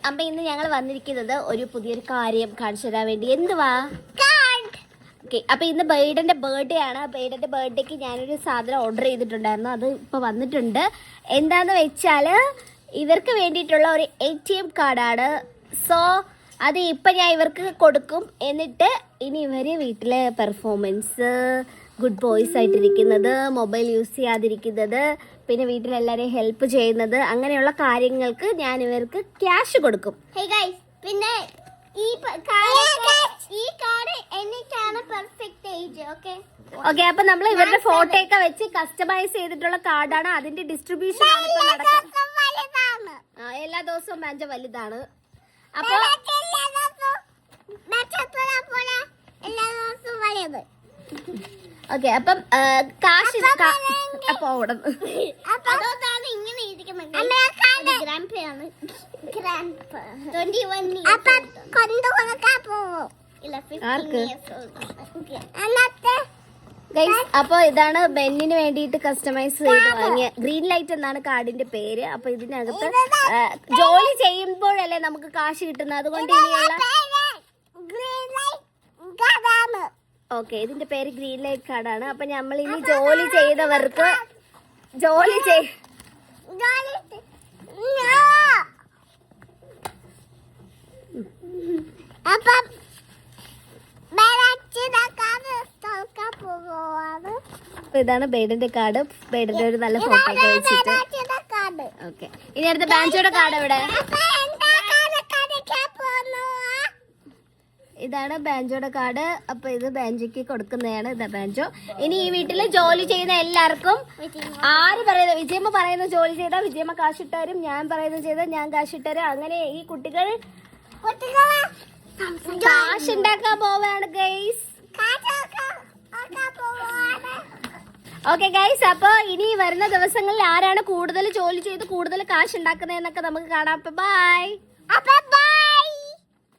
അപ്പൊ ഇന്ന് ഞങ്ങൾ വന്നിരിക്കുന്നത് ഒരു പുതിയൊരു കാര്യം കാണിച്ചു തരാൻ വേണ്ടി. എന്തുവാ? ഓക്കെ, അപ്പൊ ഇന്ന് ബൈഡന്റെ ബർത്ത്ഡേ ആണ്. ബൈഡന്റെ ബർത്ത്ഡേക്ക് ഞാനൊരു സാധനം ഓർഡർ ചെയ്തിട്ടുണ്ടായിരുന്നു. അത് ഇപ്പൊ വന്നിട്ടുണ്ട്. എന്താന്ന് വെച്ചാല് ഇവർക്ക് വേണ്ടിയിട്ടുള്ള ഒരു ATM കാർഡാണ്. സോ അത് ഇപ്പൊ ഞാൻ ഇവർക്ക് കൊടുക്കും. എന്നിട്ട് ഇനി ഇവര് വീട്ടിലെ പെർഫോമൻസ്, ഗുഡ് ബോയ്സ് ആയിട്ടിരിക്കുന്നത്, മൊബൈൽ യൂസ് ചെയ്യാതിരിക്കുന്നത്, പിന്നെ വീട്ടിലെല്ലാവരെയും ഹെൽപ്പ് ചെയ്യുന്നത്, അങ്ങനെയുള്ള കാര്യങ്ങൾക്ക് ഞാൻ ഇവർക്ക് ക്യാഷ് കൊടുക്കും. പിന്നെ ഈ കാർഡ് എനിക്കാണ് പെർഫെക്റ്റ് ഏജ്. ഓക്കെ, അപ്പൊ നമ്മൾ ഇവരുടെ ഫോട്ടോ ഒക്കെ വെച്ച് കസ്റ്റമൈസ് ചെയ്തിട്ടുള്ള കാർഡാണ്. അതിന്റെ ഡിസ്ട്രിബ്യൂഷൻ ആണ് ഇപ്പൊ നടക്കുന്നത്. എല്ലാ ദിവസവും ബാഞ്ച വലുതാണ്. അപ്പൊ ഓക്കെ, അപ്പം കാശ് അപ്പൊ ഇങ്ങനെ ഇരിക്കുന്നത് അപ്പൊ ഇതാണ് ബെന്നിന് വേണ്ടിയിട്ട് കസ്റ്റമൈസ് ചെയ്ത് വാങ്ങിയ ഗ്രീൻ ലൈറ്റ് എന്നാണ് കാർഡിന്റെ പേര്. അപ്പൊ ഇതിനകത്ത് ജോലി ചെയ്യുമ്പോഴല്ലേ നമുക്ക് കാശ് കിട്ടുന്നത്. അതുകൊണ്ട് ഇനിയുള്ള ഓക്കെ, ഇതിന്റെ പേര് ഗ്രീൻ ലൈറ്റ് കാർഡാണ്. അപ്പൊ നമ്മൾ ഇനി ജോലി ചെയ്തവർക്ക് ഇതാണ് ബൈഡന്റെ കാർഡ്. ബൈഡന്റെ ഒരു നല്ല ഫോട്ടോ ഒക്കെ വെച്ചിട്ട്. ഓക്കെ, ഇനി അടുത്ത ബാഞ്ചോയുടെ കാർഡ് എവിടെ? ഇതാണ് ബാഞ്ചോയുടെ കാർഡ്. അപ്പൊ ഇത് ബാഞ്ചോക്ക് കൊടുക്കുന്നതാണ്. ഇതാ ബാഞ്ചോ. ഇനി ഈ വീട്ടില് ജോലി ചെയ്യുന്ന എല്ലാവർക്കും ആര് പറയുന്നത്, വിജയമ്മ പറയുന്ന ജോലി ചെയ്താൽ വിജയമ്മ കാശിട്ടരും, ഞാൻ പറയുന്നത് ചെയ്താൽ ഞാൻ കാശിട്ടരും. അങ്ങനെ ഈ കുട്ടികൾ കാശ് ഉണ്ടാക്കാൻ പോവാണ് ഗൈസ്. ഓക്കെ ഗൈസ്, അപ്പൊ ഇനി വരുന്ന ദിവസങ്ങളിൽ ആരാണ് കൂടുതൽ ജോലി ചെയ്ത് കൂടുതൽ കാശ് ഉണ്ടാക്കുന്നതെന്നൊക്കെ നമുക്ക് കാണാം. ബൈ.